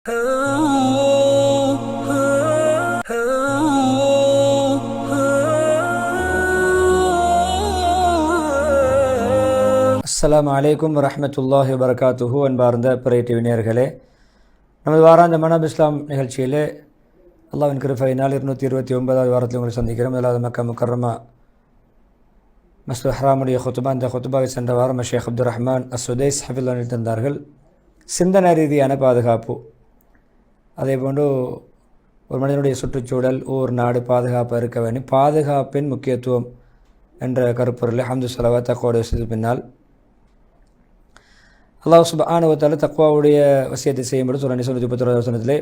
அஸ்ஸலாமு அலைக்கும் வரஹ்மத்துல்லாஹி வபரகாத்துஹு. அன்பார்ந்த பிறை டிவி நேயர்களே, நமது வாராந்த மனாப் இஸ்லாம் நிகழ்ச்சியிலே அல்லாஹ்வின் கிருபையினால் 229வது வாரத்தில் உங்களை சந்திக்கிறோம். முதலாவது மக்கா முக்கர்ரமா மஸ்ஜிதுல் ஹராமுடைய ஹுத்பா. இந்த ஹுத்பாவை சென்ற வாரம் ஷேக் அப்துல் ரஹ்மான் அஸ்ஸுதைஸ் ஹஃபிதுல்லாஹ் தந்தார்கள். சிந்தனை ரீதியான பாதுகாப்பு, அதேபோன்று ஒரு மனிதனுடைய சுற்றுச்சூழல், ஊர், நாடு பாதுகாப்பாக இருக்க வேண்டும். பாதுகாப்பின் முக்கியத்துவம் என்ற கருப்பொருளில் ஹம்து ஸலவாத் தக்வாவுடைய வசதி பின்னால் அல்லாஹ் சுப்ஹானஹு வ தஆலா தக்வாவுடைய வசியத்தை செய்யும்போது சூரா நிஸா 131வது வசனத்திலே,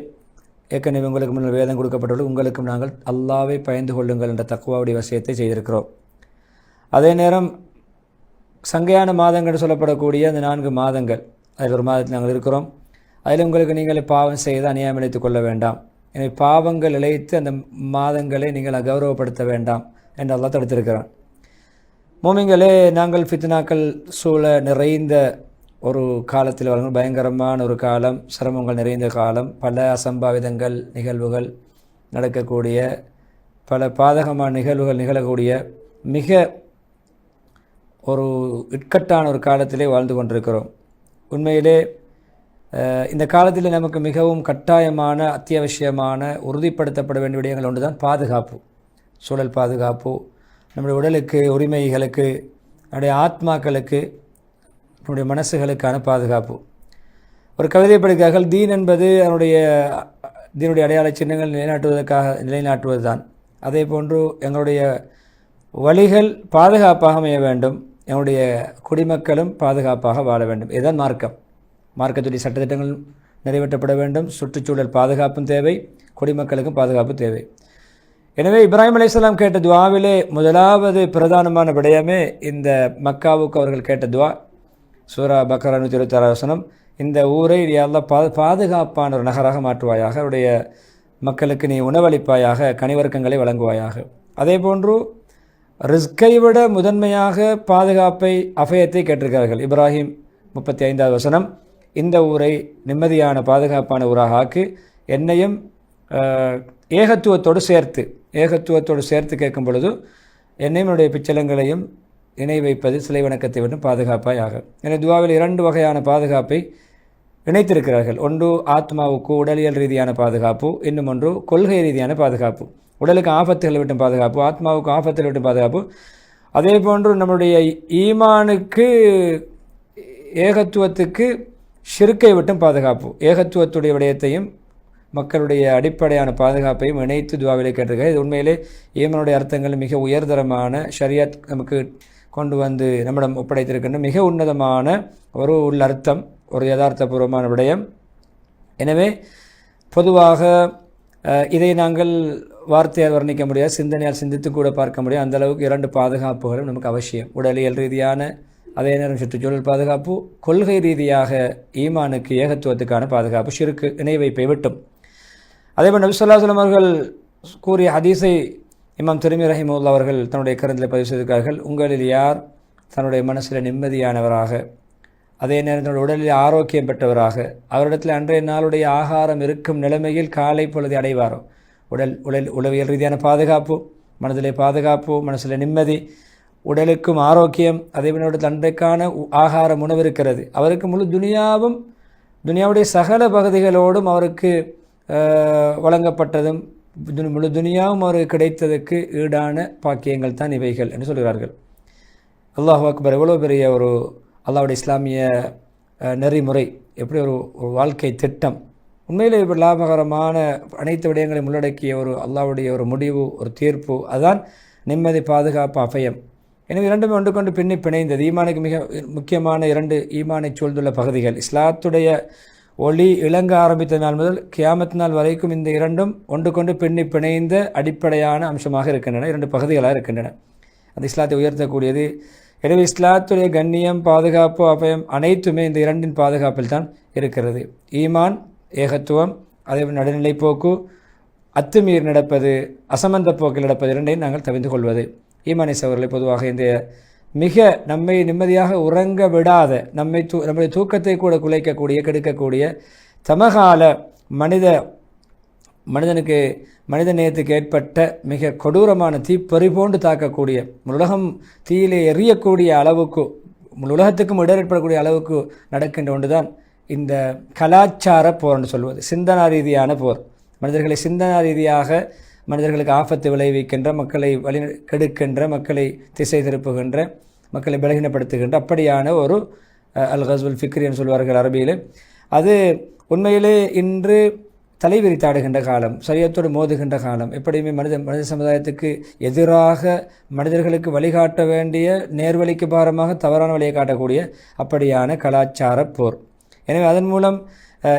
ஏற்கனவே உங்களுக்கு முன்னால் வேதம் கொடுக்கப்பட்டுள்ளது, உங்களுக்கும் நாங்கள் அல்லாஹ்வை பயந்து கொள்ளுங்கள் என்ற தக்வாவுடைய வசியத்தை செய்திருக்கிறோம். அதே நேரம் சங்கையான மாதங்கள் சொல்லப்படக்கூடிய அந்த 4 மாதங்கள், அதில் ஒரு மாதத்தில் நாங்கள் இருக்கிறோம். அதில் உங்களுக்கு நீங்கள் பாவம் செய்து அநியாயம் இழைத்துக் கொள்ள வேண்டாம், எனவே பாவங்கள் இழைத்து அந்த மாதங்களை நீங்கள் அகௌரவப்படுத்த வேண்டாம் என்று அல்லாஹ் தடுத்திருக்கிறான். மோமின்களே, நாங்கள் ஃபித்னாக்கள் சூழ நிறைந்த ஒரு காலத்தில் வழங்கும் பயங்கரமான ஒரு காலம், சிரமங்கள் நிறைந்த காலம், பல அசம்பாவிதங்கள் நிகழ்வுகள் நடக்கக்கூடிய, பல பாதகமான நிகழ்வுகள் நிகழக்கூடிய மிக ஒரு இக்கட்டான ஒரு காலத்திலே வாழ்ந்து கொண்டிருக்கிறோம். உண்மையிலே இந்த காலத்தில் நமக்கு மிகவும் கட்டாயமான, அத்தியாவசியமான, உறுதிப்படுத்தப்பட வேண்டிய விடயங்கள் ஒன்று தான் பாதுகாப்பு. சூழல் பாதுகாப்பு, நம்முடைய உடலுக்கு, உரிமைகளுக்கு, நம்முடைய ஆத்மாக்களுக்கு, நம்முடைய மனசுகளுக்கான பாதுகாப்பு. ஒரு கவிதை படிக்கிறார்கள், தீன் என்பது தீனுடைய அடையாள சின்னங்கள் நிலைநாட்டுவது தான். அதே போன்று எங்களுடைய வழிகள் பாதுகாப்பாக அமைய வேண்டும், எங்களுடைய குடிமக்களும் பாதுகாப்பாக வாழ வேண்டும். இதுதான் மார்க்கம். மார்க்கத்துடைய சட்டத்திட்டங்கள் நிறைவேற்றப்பட வேண்டும். சுற்றுச்சூழல் பாதுகாப்பும் தேவை, குடிமக்களுக்கும் பாதுகாப்பு தேவை. எனவே இப்ராஹிம் அலைஹிஸ்ஸலாம் கேட்ட துவாவிலே முதலாவது பிரதானமான விடயமே இந்த மக்காவுக்கு அவர்கள் கேட்ட துவா. சூரா பக்ரா 126 வசனம், இந்த ஊரை யா அல்லாஹ் பாதுகாப்பான ஒரு நகராக மாற்றுவாயாக, அவருடைய மக்களுக்கு நீ உணவளிப்பாயாக, கனிவர்க்கங்களை வழங்குவாயாக. அதே போன்று ரிஸ்கை விட முதன்மையாக பாதுகாப்பை, அபயத்தை கேட்டிருக்கிறார்கள். இப்ராஹிம் 35வது வசனம், இந்த ஊரை நிம்மதியான பாதுகாப்பான ஊராக ஆக்கு, என்னையும் ஏகத்துவத்தோடு சேர்த்து கேட்கும் பொழுது என்னையும் என்னுடைய பிச்சலங்களையும் இணை வைப்பது, சிலை வணக்கத்தை விட்டு பாதுகாப்பாயாக. எனவே துவாவில் 2 வகையான பாதுகாப்பை இணைத்திருக்கிறார்கள். ஒன்று ஆத்மாவுக்கு உடலியல் ரீதியான பாதுகாப்பு, இன்னும் ஒன்று கொள்கை ரீதியான பாதுகாப்பு. உடலுக்கு ஆபத்துகளை விட்டும் பாதுகாப்பு, ஆத்மாவுக்கு ஆபத்தில் விட்டும் பாதுகாப்பு. அதே போன்று நம்முடைய ஈமானுக்கு, ஏகத்துவத்துக்கு ஷிர்க்கை விட்டும் பாதுகாப்பு. ஏகத்துவத்துடைய விடயத்தையும் மக்களுடைய அடிப்படையான பாதுகாப்பையும் இணைத்து துவாவிலே கேட்டிருக்கிறார். இது உண்மையிலே ஈமானுடைய அர்த்தங்கள் மிக உயர்தரமான, ஷரியத் நமக்கு கொண்டு வந்து நம்மிடம் ஒப்படைத்திருக்கின்ற மிக உன்னதமான ஒரு உள்ளர்த்தம், ஒரு யதார்த்தபூர்வமான விடயம். எனவே பொதுவாக இதை நாங்கள் வார்த்தையால் வர்ணிக்க முடியாது, சிந்தனையால் சிந்தித்து கூட பார்க்க முடியாது. அந்தளவுக்கு 2 பாதுகாப்புகளும் நமக்கு அவசியம். உடலியல் ரீதியான, அதே நேரம் சுற்றுச்சூழல் பாதுகாப்பு, கொள்கை ரீதியாக ஈமானுக்கு, ஏகத்துவத்துக்கான பாதுகாப்பு, ஷிர்க்கு இணை வைப்பை விட்டும். அதேபோல் நபி ஸல்லல்லாஹு அலைஹி வஸல்லம் அவர்கள் கூறிய ஹதீஸை இமாம் திர்மிதி ரஹிமஹுல்லாஹ் அவர்கள் தன்னுடைய கருத்தில் பதிவு செய்திருக்கிறார்கள். உங்களில் யார் தன்னுடைய மனசில் நிம்மதியானவராக, அதே நேரத்தில் உடலில் ஆரோக்கியம் பெற்றவராக, அவரிடத்தில் அன்றைய நாளுடைய ஆகாரம் இருக்கும் நிலைமையில் காலை பொழுதை அடைவாரோ, உளவியல் ரீதியான பாதுகாப்பு, மனதிலே பாதுகாப்பு, மனசில் நிம்மதி, உடலுக்கும் ஆரோக்கியம், அதே போல அன்றைக்கான ஆகாரம், உணவு இருக்கிறது, அவருக்கு முழு துனியாவும், துனியாவுடைய சகல பகுதிகளோடும் அவருக்கு வழங்கப்பட்டதும், முழு துனியாவும் அவருக்கு கிடைத்ததுக்கு ஈடான பாக்கியங்கள் தான் இவைகள் என்று சொல்கிறார்கள். அல்லாஹு அக்பர்! எவ்வளோ பெரிய ஒரு அல்லாஹ்வுடைய இஸ்லாமிய நெறிமுறை, எப்படி ஒரு வாழ்க்கை திட்டம்! உண்மையிலே இப்போ லாபகரமான அனைத்து விடயங்களையும் உள்ளடக்கிய ஒரு அல்லாஹ்வுடைய ஒரு முடிவு, ஒரு தீர்ப்பு, அதுதான் நிம்மதி, பாதுகாப்பு, அபயம். எனவே 2மே ஒன்று கொண்டு பின்னி பிணைந்தது. ஈமானுக்கு மிக முக்கியமான 2 ஈமானை சூழ்ந்துள்ள பகுதிகள். இஸ்லாத்துடைய ஒளி இளங்க ஆரம்பித்த நாள் முதல் கியாமத் நாள் வரைக்கும் இந்த 2ம் ஒன்று கொண்டு பின்னி பிணைந்த அடிப்படையான அம்சமாக இருக்கின்றன, 2 பகுதிகளாக இருக்கின்றன. அந்த இஸ்லாத்தை உயர்த்தக்கூடியது. எனவே இஸ்லாத்துடைய கண்ணியம், பாதுகாப்பு, அபயம் அனைத்துமே இந்த 2ன் பாதுகாப்பில் தான் இருக்கிறது. ஈமான், ஏகத்துவம், அதே நடுநிலை போக்கு, அத்துமீறி நடப்பது, அசமந்த போக்கில் நடப்பது, 2ஐயும் நாங்கள் தவிர்த்து கொள்வது. ஈமானை சவர்களை பொதுவாக இந்த மிக நம்மை நிம்மதியாக உறங்க விடாத, நம்முடைய தூக்கத்தை கூட குலைக்கக்கூடிய, கெடுக்கக்கூடிய சமகால மனித நேயத்துக்கு ஏற்பட்ட மிக கொடூரமான தீப்பொறி போன்று தாக்கக்கூடிய உலகம் தீயிலே எரியக்கூடிய அளவுக்கு உலகத்துக்கும் இடர் ஏற்படக்கூடிய அளவுக்கு நடக்கின்ற ஒன்றுதான் இந்த கலாச்சார போர் என்று சொல்வது. சிந்தனா ரீதியான போர், மனிதர்களை சிந்தனா ரீதியாக மனிதர்களுக்கு ஆபத்து விளைவிக்கின்ற, மக்களை வழி கெடுக்கின்ற, மக்களை திசை திருப்புகின்ற, மக்களை பலகீனப்படுத்துகின்ற அப்படியான ஒரு அல் கஸ்வுல் ஃபிக்ரி என்று சொல்வார்கள் அரபியில். அது உண்மையிலே இன்று தலைவிரித்தாடுகின்ற காலம், சரியத்தோடு மோதுகின்ற காலம். எப்படியுமே மனித சமுதாயத்துக்கு எதிராக மனிதர்களுக்கு வழிகாட்ட வேண்டிய நேர்வழிக்கு பாரமாக தவறான வழியை காட்டக்கூடிய அப்படியான கலாச்சார போர். எனவே அதன் மூலம்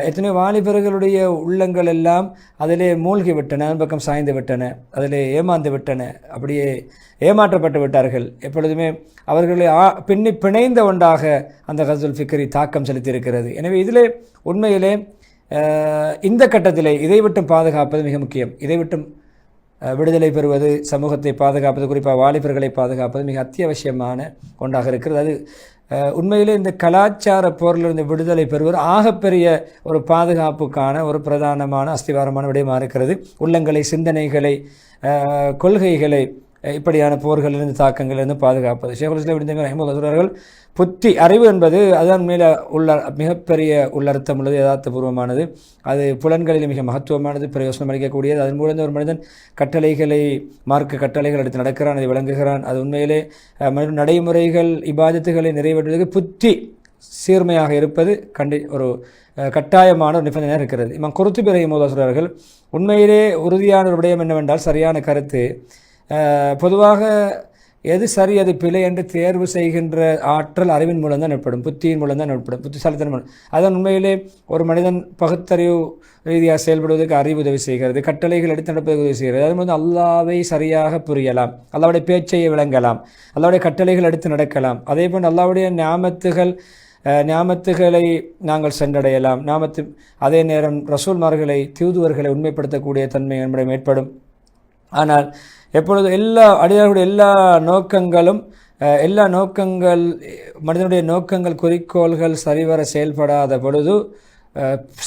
எத்தனையோ வாலிபர்களுடைய உள்ளங்கள் எல்லாம் அதிலே மூழ்கி விட்டன, அதன் பக்கம் சாய்ந்து விட்டன, அதிலே ஏமாந்து விட்டன, அப்படியே ஏமாற்றப்பட்டு விட்டார்கள். எப்பொழுதுமே அவர்களை பிணைந்த ஒன்றாக அந்த கஸ்வுல் ஃபிக்ரி தாக்கம் செலுத்தியிருக்கிறது. எனவே இதிலே உண்மையிலே இந்த கட்டத்திலே இதை விட்டும் பாதுகாப்பது மிக முக்கியம். இதை விட்டும் விடுதலை பெறுவது, சமூகத்தை பாதுகாப்பது, குறிப்பாக வாலிபர்களை பாதுகாப்பது மிக அத்தியாவசியமான ஒன்றாக இருக்கிறது. அது உண்மையிலே இந்த கலாச்சார போரிலிருந்து விடுதலை பெறுவது ஆகப்பெரிய ஒரு பாதுகாப்புக்கான ஒரு பிரதானமான அஸ்திவாரமான விடயமாக இருக்கிறது. உள்ளங்களை, சிந்தனைகளை, கொள்கைகளை இப்படியான போர்களிலிருந்து, தாக்கங்களிலிருந்து பாதுகாப்பது. ஷேகுல் இஸ்லாம் இப்னு தய்மிய்யா ரஹிமஹுல்லாஹ் புத்தி அறிவு என்பது அதன் மேலே உள்ள மிகப்பெரிய உள்ளர்த்தம் உள்ளது, யதார்த்தபூர்வமானது. அது புலன்களில் மிக மகத்துவமானது, பிரயோசனம் அளிக்கக்கூடியது. அதன் மூலம் ஒரு மனிதன் கட்டளைகளை, மார்க்க கட்டளைகள் எடுத்து நடக்கிறான், அதை விளங்குகிறான். அது உண்மையிலே நடைமுறைகள், இபாதத்துகளை நிறைவேற்றுவதற்கு புத்தி சீர்மையாக இருப்பது ஒரு கட்டாயமான ஒரு நிபந்தனையாக இருக்கிறது. இமாம் குர்துபி ரஹிமஹுல்லாஹ் சொல்கிறார்கள், உண்மையிலே உறுதியான ஒரு விடயம் என்னவென்றால், சரியான கருத்து, பொதுவாக எது சரி எது பிழை என்று தேர்வு செய்கின்ற ஆற்றல் அறிவின் மூலம் தான் ஏற்படும், புத்தியின் மூலம் தான் ஏற்படும், புத்திசாலித்தனம் மூலம். அதன் உண்மையிலே ஒரு மனிதன் பகுத்தறிவு ரீதியாக செயல்படுவதற்கு அறிவு உதவி செய்கிறது, கட்டளைகள் எடுத்து நடப்பதற்கு உதவி செய்கிறது. அதன் மூலம் அல்லாஹ்வை சரியாக புரியலாம், அல்லாஹ்வுடைய பேச்சையை விளங்கலாம், அல்லாஹ்வுடைய கட்டளைகள் எடுத்து நடக்கலாம். அதே போன்று அல்லாஹ்வுடைய ஞாமத்துகளை நாங்கள் சென்றடையலாம். அதே நேரம் ரசூல்மார்களை, தூதுவர்களை உண்மைப்படுத்தக்கூடிய தன்மை நம்மிடம் ஏற்படும். ஆனால் எப்பொழுது அடியார்களுடைய மனிதனுடைய நோக்கங்கள், குறிக்கோள்கள் சரிவர செயல்படாத பொழுது,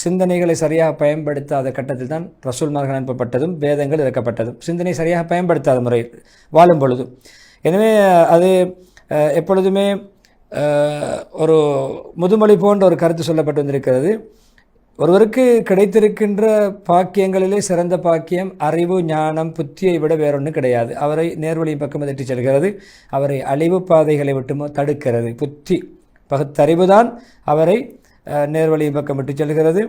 சிந்தனைகளை சரியாக பயன்படுத்தாத கட்டத்தில் தான் ரசூல்மார்கள் அனுப்பப்பட்டதும் வேதங்கள் இறக்கப்பட்டதும், சிந்தனை சரியாக பயன்படுத்தாத முறையில் வாழும் பொழுது. எனவே அது எப்பொழுதுமே ஒரு முதுமொழி போன்ற ஒரு கருத்து சொல்லப்பட்டு வந்திருக்கிறது. ஒருவருக்கு கிடைத்திருக்கின்ற பாக்கியங்களிலே சிறந்த பாக்கியம் அறிவு, ஞானம், புத்தியை விட வேறொன்றும் கிடையாது. அவரை நேர்வழியின் பக்கம் தட்டி செல்கிறது, அவரை அழிவு பாதைகளை விட்டு தடுக்கிறது. புத்தி, பகுத்தறிவு தான் அவரை நேர்வழியின் பக்கம் விட்டு செல்கிறது.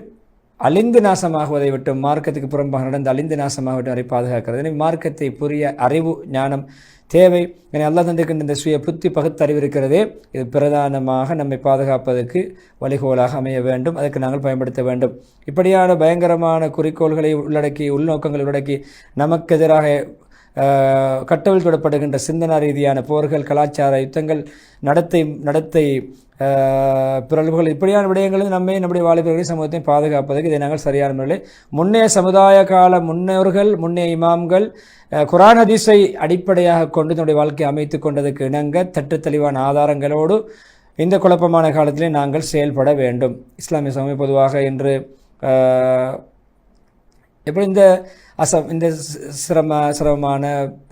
அழிந்து நாசமாகுவதை விட்டு, மார்க்கத்துக்கு புறம்பாக நடந்து அழிந்து நாசமாகவிட்டு அவரை பாதுகாக்கிறது. எனவே மார்க்கத்தை புரிய அறிவு, ஞானம் தேவை. என அல்லாஹ் தந்திருக்கின்ற இந்த சுய புத்தி, பகுத்தறிவு இருக்கிறதே, இது பிரதானமாக நம்மை பாதுகாப்பதற்கு வழிகோலாக அமைய வேண்டும். அதற்கு நாங்கள் பயன்படுத்த வேண்டும். இப்படியான பயங்கரமான குறிக்கோள்களை உள்ளடக்கி, உள்நோக்கங்களை உள்ளடக்கி, நமக்கு எதிராக கட்டவிழ் தொடப்படுகின்ற சிந்தனா ரீதியான போர்கள், கலாச்சார யுத்தங்கள், நடத்தை பிறழ்வுகள், இப்படியான விடயங்களில் நம்முடைய வாலிபர்களை, சமூகத்தை பாதுகாப்பதற்கு இதை நாங்கள் சரியான முறையில் முன்னைய சமுதாய கால முன்னோர்கள், முன்னைய இமாம்கள் குர்ஆன் ஹதீஸை அடிப்படையாக கொண்டு தன்னுடைய வாழ்க்கையை அமைத்து கொண்டதுக்கு இணங்க தட்டு தெளிவான ஆதாரங்களோடு இந்த குழப்பமான காலத்திலே நாங்கள் செயல்பட வேண்டும். இஸ்லாமிய சமூகம் பொதுவாக இன்று எப்படி இந்த சிரமமான,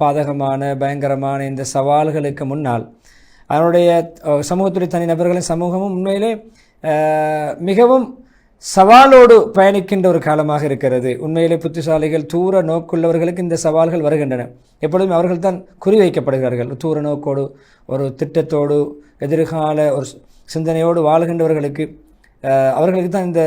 பாதகமான, பயங்கரமான இந்த சவால்களுக்கு முன்னால் அதனுடைய சமூகத்துடைய தனி நபர்களின் சமூகமும் உண்மையிலே மிகவும் சவாலோடு பயணிக்கின்ற ஒரு காலமாக இருக்கிறது. உண்மையிலே புத்திசாலிகள், தூர நோக்குள்ளவர்களுக்கு இந்த சவால்கள் வருகின்றன. எப்பொழுதும் அவர்கள் தான் குறிவைக்கப்படுகிறார்கள். தூர நோக்கோடு, ஒரு திட்டத்தோடு, எதிர்கால ஒரு சிந்தனையோடு வாழ்கின்றவர்களுக்கு, அவர்களுக்கு தான் இந்த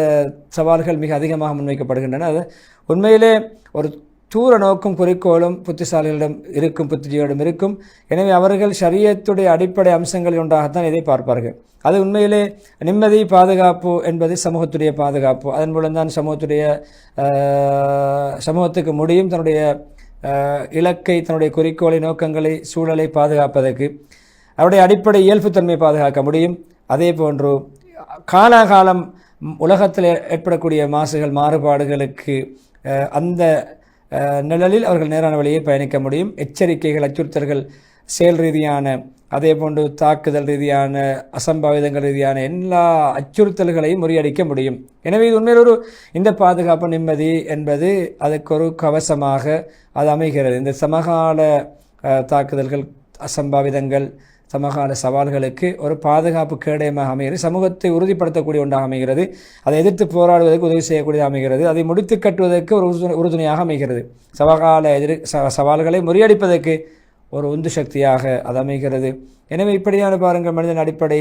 சவால்கள் மிக அதிகமாக முன்வைக்கப்படுகின்றன. அது உண்மையிலே ஒரு தூர நோக்கும் குறிக்கோளும் புத்திசாலிகளிடம் இருக்கும், புத்திஜியிடம் இருக்கும். எனவே அவர்கள் ஷரியத்துடைய அடிப்படை அம்சங்களில் ஒன்றாகத்தான் இதை பார்ப்பார்கள். அது உண்மையிலே நிம்மதி, பாதுகாப்பு என்பது சமூகத்துடைய பாதுகாப்பு. அதன் மூலம்தான் சமூகத்துக்கு முடியும் தன்னுடைய இலக்கை, தன்னுடைய குறிக்கோளை, நோக்கங்களை, சூழலை பாதுகாப்பதற்கு அவருடைய அடிப்படை இயல்புத்தன்மையை பாதுகாக்க முடியும். அதே போன்று காலாகாலம் உலகத்தில் ஏற்படக்கூடிய மாசுகள், மாறுபாடுகளுக்கு அந்த நிழலில் அவர்கள் நேரான வழியை பயணிக்க முடியும். எச்சரிக்கைகள், அச்சுறுத்தல்கள், செயல் ரீதியான அதே போன்று தாக்குதல் ரீதியான அசம்பாவிதங்கள் ரீதியான எல்லா அச்சுறுத்தல்களையும் முறியடிக்க முடியும். எனவே இது உண்மையில் இந்த பாதுகாப்பு நிம்மதி என்பது அதுக்கு ஒரு கவசமாக அது அமைகிறது. இந்த சமகால தாக்குதல்கள் அசம்பாவிதங்கள் சமகால சவால்களுக்கு ஒரு பாதுகாப்பு கேடயமாக அமைகிறது. சமூகத்தை உறுதிப்படுத்தக்கூடிய ஒன்றாக அமைகிறது. அதை எதிர்த்து போராடுவதற்கு உதவி செய்யக்கூடியதாக அமைகிறது. அதை முடித்து கட்டுவதற்கு ஒரு உறுதுணையாக அமைகிறது. சமகால சவால்களை முறியடிப்பதற்கு ஒரு உந்து சக்தியாக அது அமைகிறது. எனவே இப்படியான பாருங்கள், மனிதன் அடிப்படை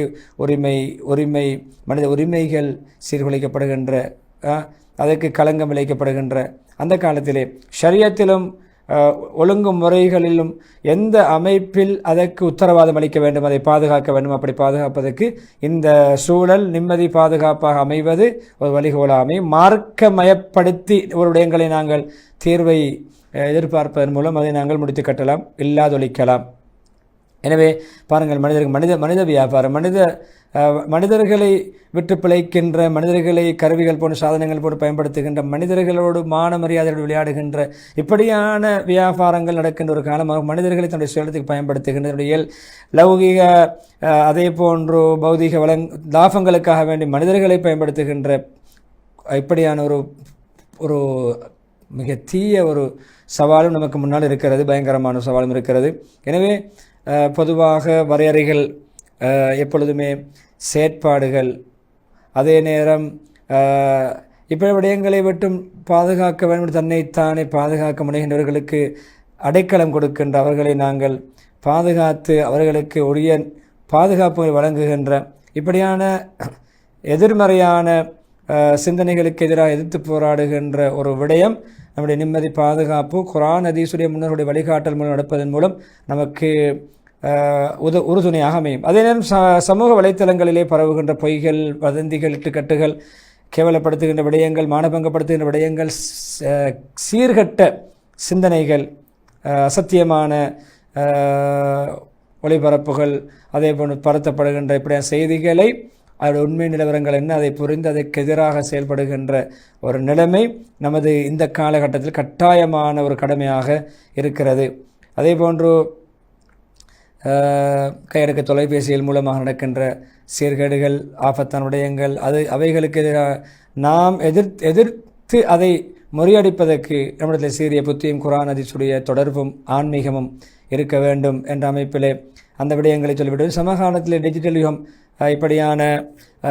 உரிமை மனித உரிமைகள் சீர்குலைக்கப்படுகின்ற, அதற்கு களங்கம் விளைக்கப்படுகின்ற அந்த காலத்திலே ஷரியத்திலும் ஒழுங்கு முறைகளிலும் எந்த அமைப்பில் அதற்கு உத்தரவாதம் அளிக்க வேண்டும், அதை பாதுகாக்க வேண்டும். அப்படி பாதுகாப்பதற்கு இந்த சூழல் நிம்மதி பாதுகாப்பாக அமைவது ஒரு வழிகோலாக அமையும். மார்க்கமயப்படுத்தி ஒரு விடயங்களை நாங்கள் தீர்வை எதிர்பார்ப்பதன் மூலம் அதை நாங்கள் முடித்து கட்டலாம், இல்லாதொழிக்கலாம். எனவே பாருங்கள், மனித வியாபாரம், மனிதர்களை விட்டு பிழைக்கின்ற, மனிதர்களை கருவிகள் போன்ற சாதனங்கள் போட்டு பயன்படுத்துகின்ற, மனிதர்களோடு மான மரியாதையோடு விளையாடுகின்ற இப்படியான வியாபாரங்கள் நடக்கின்ற ஒரு காலமாக மனிதர்களை தன்னுடைய சுயத்துக்கு பயன்படுத்துகின்ற லௌகிக அதே போன்று பௌதிக லாபங்களுக்காக வேண்டி மனிதர்களை பயன்படுத்துகின்ற இப்படியான ஒரு மிக தீய ஒரு சவாலும் நமக்கு முன்னால் இருக்கிறது. பயங்கரமான சவாலும் இருக்கிறது. எனவே பொதுவாக வரையறைகள் எப்பொழுதுமே செயற்பாடுகள், அதே நேரம் இப்படி விடயங்களை விட்டும் பாதுகாக்க வேண்டும், தன்னைத்தானே பாதுகாக்க முனைகின்றவர்களுக்கு அடைக்கலம் கொடுக்கின்ற, அவர்களை நாங்கள் பாதுகாத்து அவர்களுக்கு உரிய பாதுகாப்புகளை வழங்குகின்ற இப்படியான எதிர்மறையான சிந்தனைகளுக்கு எதிராக எதிர்த்து போராடுகின்ற ஒரு விடயம் நம்முடைய நிம்மதி பாதுகாப்பு குர்ஆன் ஹதீஸுடைய முன்னோருடைய வழிகாட்டல் மூலம் நடப்பதன் மூலம் நமக்கு உறுதுணையாக அமையும். அதே நேரம் சமூக வலைத்தளங்களிலே பரவுகின்ற பொய்கள், வதந்திகள், இட்டுக்கட்டுகள், கேவலப்படுத்துகின்ற விடயங்கள், மானபங்கப்படுத்துகின்ற விடயங்கள், சீர்கட்ட சிந்தனைகள், அசத்தியமான ஒளிபரப்புகள், அதே போன்று பரத்தப்படுகின்ற இப்படியான செய்திகளை அதோட உண்மை நிலவரங்கள் என்ன அதை புரிந்து அதற்கு எதிராக செயல்படுகின்ற ஒரு நிலைமை நமது இந்த காலகட்டத்தில் கட்டாயமான ஒரு கடமையாக இருக்கிறது. அதே போன்று கையடக்க தொலைபேசிகள் மூலமாக நடக்கின்ற சீர்கேடுகள், ஆபத்தான விடயங்கள், அவைகளுக்கு எதிராக நாம் எதிர்த்து அதை முறியடிப்பதற்கு நம்மிடத்தில் சீரிய புத்தியும் குர்ஆன் ஹதீஸுடைய தொடர்பும் ஆன்மீகமும் இருக்க வேண்டும் என்ற அமைப்பிலே அந்த விடயங்களை சொல்லிவிட்டு சமகாலத்தில் டிஜிட்டல் யுகம் இப்படியான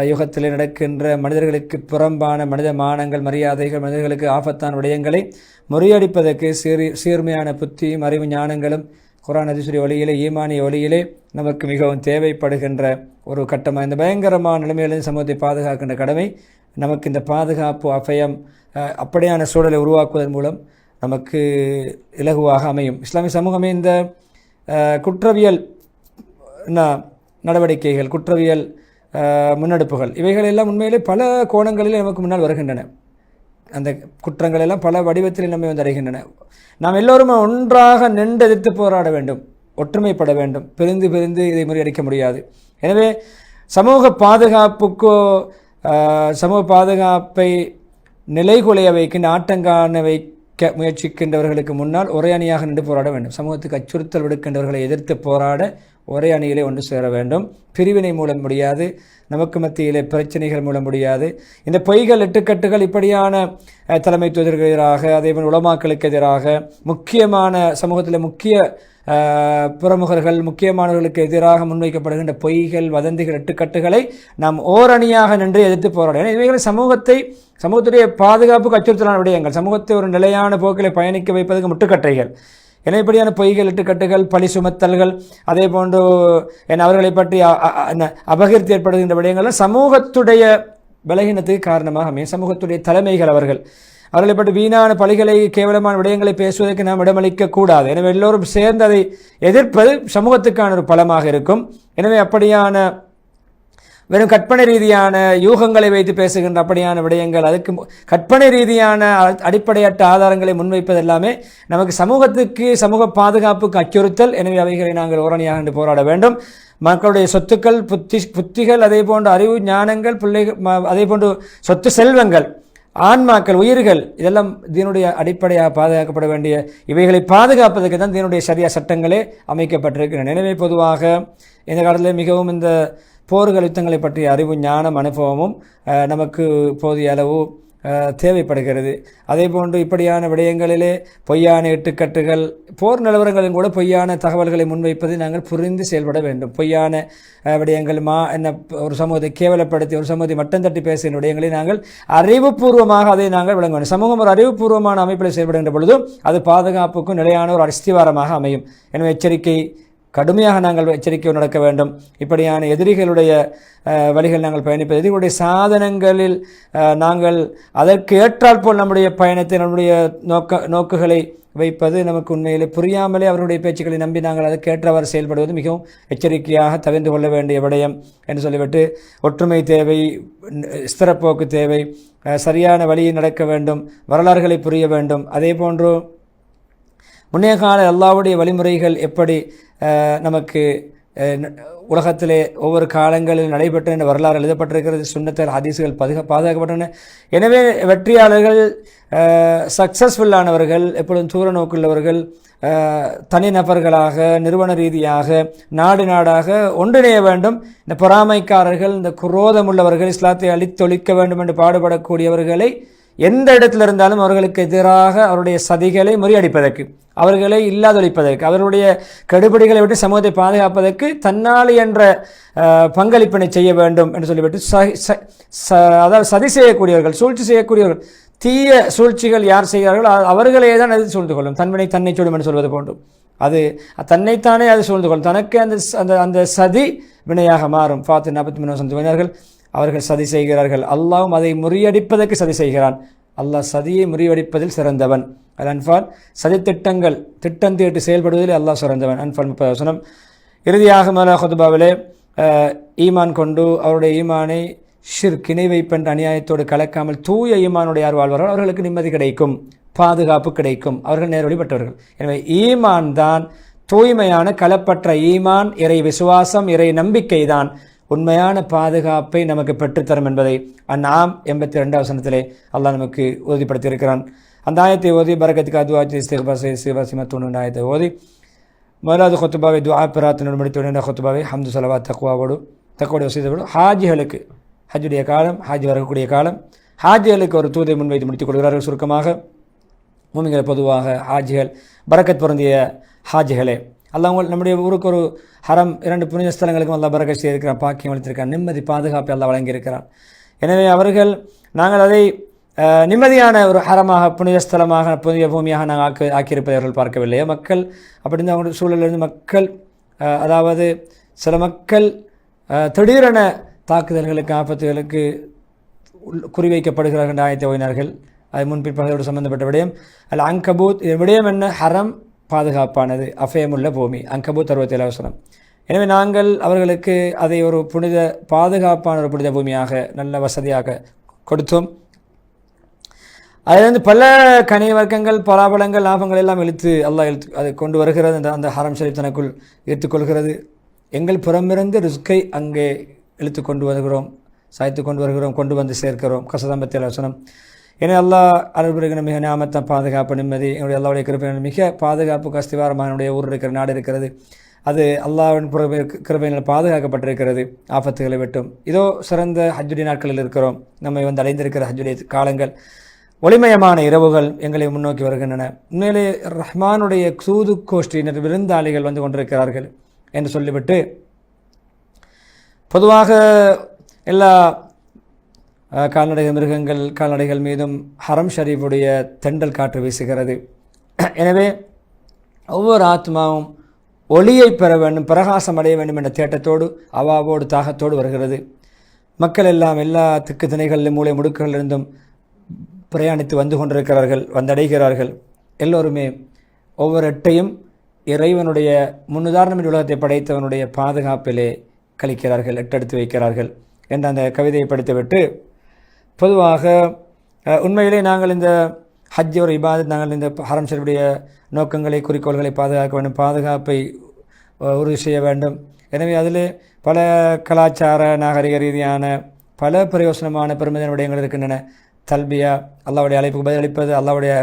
யுகத்தில் நடக்கின்ற மனிதர்களுக்கு புறம்பான மனித மானங்கள், மரியாதைகள், மனிதர்களுக்கு ஆபத்தான விடயங்களை முறியடிப்பதற்கு சீர்மையான புத்தியும் அறிவு ஞானங்களும் குர்ஆன் ஹதீஸுடைய வழியிலே, ஈமானிய வழியிலே நமக்கு மிகவும் தேவைப்படுகின்ற ஒரு கட்டமாக இந்த பயங்கரமான நிலைமையிலிருந்து சமூகத்தை பாதுகாக்கின்ற கடமை நமக்கு இந்த பாதுகாப்பு அபயம் அப்படியான சூழலை உருவாக்குவதன் மூலம் நமக்கு இலகுவாக அமையும். இஸ்லாமிய சமூகமே இந்த குற்றவியல் நடவடிக்கைகள், குற்றவியல் முன்னெடுப்புகள் இவைகள் எல்லாம் உண்மையிலே பல கோணங்களில் நமக்கு முன்னால் வருகின்றன. அந்த குற்றங்கள் எல்லாம் பல வடிவத்தில் நம்மை வந்து அடைகின்றன. நாம் எல்லோரும் ஒன்றாக நின்று எதிர்த்து போராட வேண்டும், ஒற்றுமைப்பட வேண்டும். பிரிந்து இதை முறியடிக்க முடியாது. எனவே சமூக பாதுகாப்பை நிலைகுலைய வைக்கின்ற, ஆட்டங்காண வைக்க முயற்சிக்கின்றவர்களுக்கு முன்னால் ஒரே அணியாக நின்று போராட வேண்டும். சமூகத்துக்கு அச்சுறுத்தல் விடுக்கின்றவர்களை எதிர்த்து போராட ஒரே அணியிலே ஒன்று சேர வேண்டும். பிரிவினை மூலம் முடியாது, நமக்கு மத்தியிலே பிரச்சனைகள் மூலம் முடியாது. இந்த பொய்கள், எட்டுக்கட்டுகள் இப்படியான தலைமைத்துவத்திற்கு எதிராக, அதேபோல் உலமாக்களுக்கு எதிராக, முக்கியமான சமூகத்தில் முக்கிய பிரமுகர்கள், முக்கியமானவர்களுக்கு எதிராக முன்வைக்கப்படுகின்ற பொய்கள், வதந்திகள், எட்டுக்கட்டுகளை நாம் ஓரணியாக நின்று எதிர்த்து போராட. இவைகள் சமூகத்துடைய பாதுகாப்புக்கு அச்சுறுத்தலான விடயங்கள், சமூகத்தை ஒரு நிலையான போக்கில் பயணிக்க வைப்பதற்கு முட்டுக்கட்டைகள். என இப்படியான பொய்கள், எட்டுக்கட்டுகள், பழி சுமத்தல்கள், அதே போன்று அவர்களை பற்றி அபகீர்த்தி ஏற்படுகின்ற விடயங்கள்லாம் சமூகத்துடைய பலகீனத்துக்கு காரணமாக அமையும். சமூகத்துடைய தலைமைகள் அவர்களை பற்றி வீணான பழிகளை, கேவலமான விடயங்களை பேசுவதற்கு நாம் இடமளிக்க கூடாது. எனவே எல்லோரும் சேர்ந்து அதை எதிர்ப்பது சமூகத்துக்கான ஒரு பலமாக இருக்கும். எனவே அப்படியான வெறும் கற்பனை ரீதியான யூகங்களை வைத்து பேசுகின்ற அப்படியான விடயங்கள், அதுக்கு கற்பனை ரீதியான அடிப்படையற்ற ஆதாரங்களை முன்வைப்பது எல்லாமே நமக்கு சமூக பாதுகாப்புக்கு அச்சுறுத்தல். எனவே அவைகளை நாங்கள் ஓரணியாக என்று போராட வேண்டும். மக்களுடைய சொத்துக்கள், புத்திகள், அதே போன்ற அறிவு ஞானங்கள், பிள்ளைகள், அதே போன்று சொத்து செல்வங்கள், ஆன்மாக்கள், உயிர்கள், இதெல்லாம் தீனுடைய அடிப்படையாக பாதுகாக்கப்பட வேண்டிய இவைகளை பாதுகாப்பதற்கு தான் தீனுடைய சரியா சட்டங்களே அமைக்கப்பட்டிருக்கின்றன. எனவே பொதுவாக இந்த காலத்தில் மிகவும் இந்த போர்கள், யுத்தங்களை பற்றிய அறிவு, ஞானம், அனுபவமும் நமக்கு போதிய அளவு தேவைப்படுகிறது. அதே போன்று இப்படியான விடயங்களிலே பொய்யான இட்டுக்கட்டுகள், போர் நிலவரங்களிலும் கூட பொய்யான தகவல்களை முன்வைப்பதை நாங்கள் புரிந்து செயல்பட வேண்டும். பொய்யான விடயங்கள் என்ன ஒரு சமூகத்தை கேவலப்படுத்தி ஒரு சமூகத்தை மட்டம் தட்டி பேசுகிற விடயங்களை நாங்கள் அறிவுபூர்வமாக அதை நாங்கள் விளங்க வேண்டும். சமூகம் ஒரு அறிவுபூர்வமான அமைப்பில் செயல்படுகின்ற பொழுதும் அது பாதுகாப்புக்கும் நிலையான ஒரு அஸ்திவாரமாக அமையும். எனவே எச்சரிக்கை கடுமையாக நாங்கள் எச்சரிக்கை நடக்க வேண்டும். இப்படியான எதிரிகளுடைய வழிகள் நாங்கள் பயணிப்பது, எதிரிகளுடைய சாதனங்களில் நாங்கள் அதற்கு ஏற்றால் போல் நம்முடைய பயணத்தை, நம்முடைய நோக்குகளை வைப்பது நமக்கு உண்மையிலே புரியாமலே அவருடைய பேச்சுக்களை நம்பி நாங்கள் அதற்கேற்றவாறு செயல்படுவது மிகவும் எச்சரிக்கையாக தவிர்த்து கொள்ள வேண்டிய விடயம் என்று சொல்லிவிட்டு, ஒற்றுமை தேவை, ஸ்திரப்போக்கு தேவை, சரியான வழியில் நடக்க வேண்டும், வரலாறுகளை புரிய வேண்டும். அதே போன்று முன்னைய கால அல்லாஹ்வுடைய வழிமுறைகள் எப்படி நமக்கு உலகத்திலே ஒவ்வொரு காலங்களில் நடைபெற்ற வரலாறு எழுதப்பட்டிருக்கிறது, சுன்னத்தல் ஹதீஸ்கள் பாதுகாக்கப்பட்டன. எனவே வெற்றியாளர்கள், சக்சஸ்ஃபுல்லானவர்கள், எப்பொழுதும் தூர நோக்குள்ளவர்கள், தனிநபர்களாக, நிறுவன ரீதியாக, நாடாக ஒன்றிணைய வேண்டும். இந்த பொறாமைக்காரர்கள், இந்த குரோதம் உள்ளவர்கள், இஸ்லாத்தை அழித்தொழிக்க வேண்டும் என்று பாடுபடக்கூடியவர்களை எந்த இடத்துல இருந்தாலும் அவர்களுக்கு எதிராக அவருடைய சதிகளை முறியடிப்பதற்கு, அவர்களை இல்லாதொழிப்பதற்கு, அவருடைய கெடுபிடிகளை விட்டு சமூகத்தை பாதுகாப்பதற்கு தன்னாலி என்ற பங்களிப்பினை செய்ய வேண்டும் என்று சொல்லிவிட்டு, அதாவது சதி செய்யக்கூடியவர்கள், சூழ்ச்சி செய்யக்கூடியவர்கள், தீய சூழ்ச்சிகள் யார் செய்கிறார்களோ அவர்களே தான் அது சூழ்ந்து கொள்ளும். தன்வினை தன்னை சொல்லும் என்று சொல்வது போன்று அது தன்னைத்தானே அது சூழ்ந்து கொள்ளும். தனக்கு அந்த அந்த சதி வினையாக மாறும். 43 அவர்கள் சதி செய்கிறார்கள், அல்லாஹ்வும் அதை முறியடிப்பதற்கு சதி செய்கிறான். அல்லாஹ் சதியை முறியடிப்பதில் சிறந்தவன். அது அன்பால் சதித்திட்டங்கள் திட்டம் தீட்டு செயல்படுவதில் அல்லாஹ் சிறந்தவன். அன்பால் 30 இறுதியாக மேலா ஹுத்பாவிலே ஈமான் கொண்டு அவருடைய ஈமானை ஷிர்க், இணை வைப்பென்ற அநியாயத்தோடு கலக்காமல் தூய ஈமானுடைய யார் வாழ்வார்கள் அவர்களுக்கு நிம்மதி கிடைக்கும், பாதுகாப்பு கிடைக்கும், அவர்கள் நேர்வழிப்பட்டவர்கள். எனவே ஈமான் தான் தூய்மையான களப்பற்ற ஈமான், இறை விசுவாசம், இறை நம்பிக்கை தான் உண்மையான பாதுகாப்பை நமக்கு பெற்றுத்தரும் என்பதை அந்நாம் 82 அல்லாஹ் நமக்கு உறுதிப்படுத்தியிருக்கிறான். அந்த ஆயத்தை ஓதி பரக்கத்துக்கு அதுவாச்சி சிவசிமத்தொன்று ஆயத்தை ஓதி முதலாவது கொத்துபாவை துஆ பிரார்த்தனை முடித்து கொத்துபாவை ஹம்து சலவா தக்குவாவோடு வசதியோடு ஹாஜிகளுக்கு, ஹஜ்ஜுடைய காலம், ஹாஜி வரக்கூடிய காலம், ஹாஜிகளுக்கு ஒரு தூதை முன்வைத்து முடித்துக் கொள்கிறார்கள். சுருக்கமாக மூமின்கள் பொதுவாக ஹாஜிகள், பரக்கத் பொருந்திய ஹாஜிகளே, அல்லாஹ் நம்முடைய ஊருக்கு ஒரு ஹரம், 2 புனித ஸ்தலங்களுக்கும் அல்லாஹ் பரக்கத் செய்திருக்கிறான், பாக்கியம் அளித்திருக்கிறான், நிம்மதி பாதுகாப்பை அல்லாஹ் வழங்கியிருக்கிறான். எனவே அவர்கள் நாங்கள் அதை நிம்மதியான ஒரு ஹரமாக, புனித ஸ்தலமாக, புனித பூமியாக நாங்கள் ஆக்கியிருப்பதை அவர்கள் பார்க்கவில்லையோ. மக்கள் அப்படி இருந்த அவங்களுடைய சூழலிலிருந்து மக்கள், அதாவது சில மக்கள் திடீரென தாக்குதல்களுக்கு, ஆபத்துகளுக்கு குறிவைக்கப்படுகிறார்கள். ஆயத்தை ஓய்னார்கள். அது முன்பிற்பகலோடு சம்பந்தப்பட்ட விடயம். அல்ல அங்கபூத் விடயம் என்ன? ஹரம் பாதுகாப்பானது, அஃபயமுள்ள பூமி. அங்கபூத் 67. எனவே நாங்கள் அவர்களுக்கு அதை ஒரு புனித பாதுகாப்பான ஒரு புனித பூமியாக நல்ல வசதியாக கொடுத்தோம். அதிலிருந்து பல கனிய வர்க்கங்கள், பலாபலங்கள், லாபங்கள் எல்லாம் அல்லாஹ் அதை கொண்டு வருகிறது. அந்த ஹரம் ஷரீஃப் தனக்குள் எடுத்துக்கொள்கிறது. எங்கள் புறமிருந்து ரிஸ்கை அங்கே இழுத்து கொண்டு வருகிறோம், சாய்த்து கொண்டு வருகிறோம், கொண்டு வந்து சேர்க்கிறோம். கசதம் 57. ஏன்னா அல்லாஹ் அருள்புரிகிற மிக ஞாபகத்தை பாதுகாப்பு, நிம்மதி, என்னுடைய அல்லாவுடைய கிருபையினால் மிக பாதுகாப்பு அஸ்திவாரமாக என்னுடைய ஊர் இருக்கிற நாடு இருக்கிறது. அது அல்லாஹ்வின் கிருபையினால் பாதுகாக்கப்பட்டிருக்கிறது ஆபத்துகளை விட்டும். இதோ சிறந்த ஹஜ்ஜுடைய நாட்களில் இருக்கிறோம். நம்மை வந்து அடைந்திருக்கிற ஹஜ்ஜுடைய காலங்கள், ஒளிமயமான இரவுகள் எங்களை முன்னோக்கி வருகின்றன. உண்மையிலே ரஹ்மானுடைய சூது கோஷ்டியினர், விருந்தாளிகள் வந்து கொண்டிருக்கிறார்கள் என்று சொல்லிவிட்டு, பொதுவாக எல்லா கால்நடைகள் மீதும் ஹரம் ஷரீஃபுடைய தெண்டல் காற்று வீசுகிறது. எனவே ஒவ்வொரு ஆத்மாவும் ஒளியை பெற வேண்டும், பிரகாசம் அடைய வேண்டும் என்ற தேட்டத்தோடு, அவாவோடு, தாகத்தோடு வருகிறது. மக்கள் எல்லாம் எல்லா திக்கு திணைகளிலும், மூளை முடுக்குகளிலிருந்தும் பிரயாணித்து வந்து கொண்டிருக்கிறார்கள், வந்தடைகிறார்கள். எல்லோருமே ஒவ்வொரு எட்டையும் இறைவனுடைய முன்னுதாரணம் உலகத்தை படைத்தவனுடைய பாதுகாப்பிலே கழிக்கிறார்கள், எட்டெடுத்து வைக்கிறார்கள் என்ற அந்த கவிதையை படித்துவிட்டு, பொதுவாக உண்மையிலே நாங்கள் இந்த ஹஜ் ஒரு இபாதத், நாங்கள் இந்த ஹரம் ஷரீஃபுடைய நோக்கங்களை, குறிக்கோள்களை பாதுகாக்க வேண்டும், பாதுகாப்பை உறுதி செய்ய வேண்டும். எனவே அதில் பல கலாச்சார நாகரிக ரீதியான பல பிரயோசனமான பெருமிதமான விடயங்கள் இருக்கின்றன. தல்பியா, அல்லாவுடைய அழைப்புக்கு பதிலளிப்பது, அல்லாவுடைய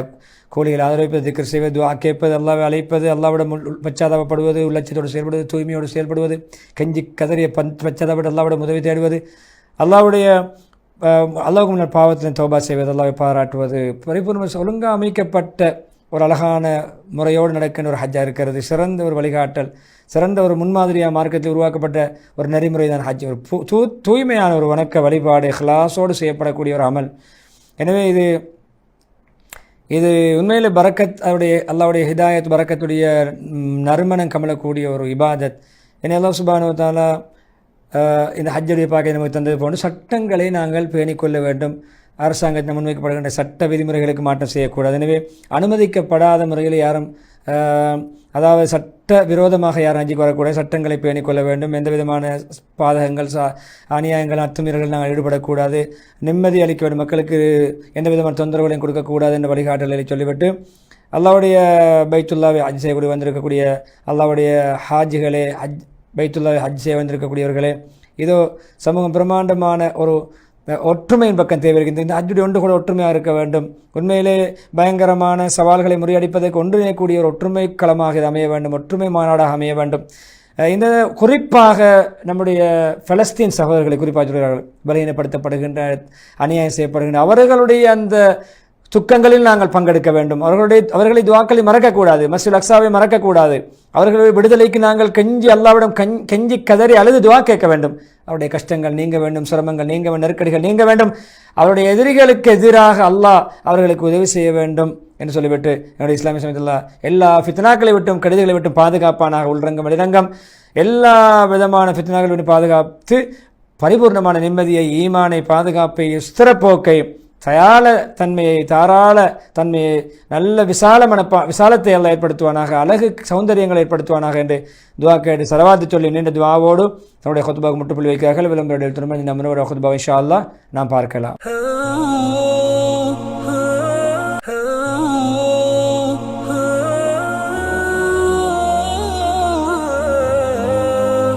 கோழிகளை ஆதரவிப்பது, திக்ர் செய்வது, துஆ கேட்பது, அல்லாவை அழைப்பது, அல்லாவிடம் பச்சாதாபப்படுவது, உள்ளட்சத்தோடு செயல்படுவது, தூய்மையோடு செயல்படுவது, கெஞ்சி கதறிய பச்சாதாபப்பட்டு அல்லாவிடம் உதவி தேடுவது, அல்லாவுக்கு முன்னர் பாவத்தில் தௌபா செய்வது, அல்லாவை பாராட்டுவது, பரிபூர்ண ஒழுங்காக அமைக்கப்பட்ட ஒரு அழகான முறையோடு நடக்கின்ற ஒரு ஹஜ்ஜாக இருக்கிறது. சிறந்த ஒரு வழிகாட்டல், சிறந்த ஒரு முன்மாதிரியாக மார்க்கத்தில் உருவாக்கப்பட்ட ஒரு நெறிமுறை தான் ஹஜ். ஒரு தூய்மையான ஒரு வணக்க வழிபாடு, இஹ்லாஸோடு செய்யப்படக்கூடிய ஒரு அமல். எனவே இது உண்மையில் பரக்கத், அல்லாவுடைய ஹிதாயத் பரக்கத்துடைய நறுமணம் கமலக்கூடிய ஒரு இபாதத். ஏன்னா அல்லாஹ் சுப்ஹானஹு வ தஆலா இந்த ஹஜ்ஜுடைய பாக்கை நமக்கு தந்தது போன்று சட்டங்களை நாங்கள் பேணிக்கொள்ள வேண்டும். அரசாங்கத்தில் முன்வைக்கப்படுகின்ற சட்ட விதிமுறைகளுக்கு மாற்றம் செய்யக்கூடாது. எனவே அனுமதிக்கப்படாத முறையில் யாரும், அதாவது சட்ட விரோதமாக யாரும் ஹஜ்ஜுக்கு வரக்கூடாது. சட்டங்களை பேணிக்கொள்ள வேண்டும். எந்த விதமான பாதகங்கள், அநியாயங்கள், அத்துமீறல்கள் நாங்கள் ஈடுபடக்கூடாது. நிம்மதி அளிக்க வேண்டும். மக்களுக்கு எந்த விதமான தொந்தரவுகளையும் கொடுக்கக்கூடாது என்ற வழிகாட்டல்களை சொல்லிவிட்டு, அல்லாவுடைய பைத்துல்லாவை ஹஜ் செய்யக்கூடிய வந்திருக்கக்கூடிய அல்லாவுடைய ஹாஜிகளே, பைத்துல்லாவை ஹஜ் செய்ய வந்திருக்கக்கூடியவர்களே, இதோ சமூகம் பிரம்மாண்டமான ஒரு ஒற்றுமையின் பக்கம் தேவையிருக்கின்றது. இந்த ஹஜ்ஜுடைய ஒன்று கூட ஒற்றுமையாக இருக்க வேண்டும். உண்மையிலே பயங்கரமான சவால்களை முறியடிப்பதற்கு ஒன்றிணையக்கூடிய ஒரு ஒற்றுமை களமாக இது அமைய வேண்டும், ஒற்றுமை மாநாடாக அமைய வேண்டும். இந்த குறிப்பாக நம்முடைய பலஸ்தீன் சகோதரர்களை குறிப்பாக சொல்கிறார்கள், பலகீனப்படுத்தப்படுகின்ற, அநியாயம் செய்யப்படுகின்ற அவர்களுடைய அந்த துக்கங்களில் நாங்கள் பங்கெடுக்க வேண்டும். அவர்களை துஆக்களை மறக்கக்கூடாது, மஸ்ஜிதுல் அக்ஸாவை மறக்கக்கூடாது. அவர்களுடைய விடுதலைக்கு நாங்கள் அல்லாவிடம் கெஞ்சி கதறி அழுது துஆ கேட்க வேண்டும். அவருடைய கஷ்டங்கள் நீங்க வேண்டும், சிரமங்கள் நீங்க வேண்டும், நெருக்கடிகள் நீங்க வேண்டும். அவருடைய எதிரிகளுக்கு எதிராக அல்லாஹ் அவர்களுக்கு உதவி செய்ய வேண்டும் என்று சொல்லிவிட்டு, என்னுடைய இஸ்லாமிய சமயத்தில் எல்லா ஃபித்னாக்களை விட்டும், கெடுதிகளை விட்டும் பாதுகாப்பானாக, உள்ரங்கம் வெளிரங்கம் எல்லா விதமான ஃபித்னாக்களை விட்டு பாதுகாத்து பரிபூர்ணமான நிம்மதியை, ஈமானை, பாதுகாப்பை, ஸ்திரப்போக்கை, தன்மையை, தாராள தன்மையை, நல்ல விசாலத்தை எல்லாம் ஏற்படுத்துவானாக, அழகு சௌந்தரியங்களை ஏற்படுத்துவானாக என்று துஆ கேட்டு ஸலவாத்து சொல்லி நீண்ட துஆவோடு நம்முடைய குத்பாவுக்கு முற்றுப்புள்ளி வைக்கிறார்கள். விளம்பர திரும்ப இந்த முன்னோட குத்பா இன்ஷா அல்லாஹ் நாம் பார்க்கலாம்.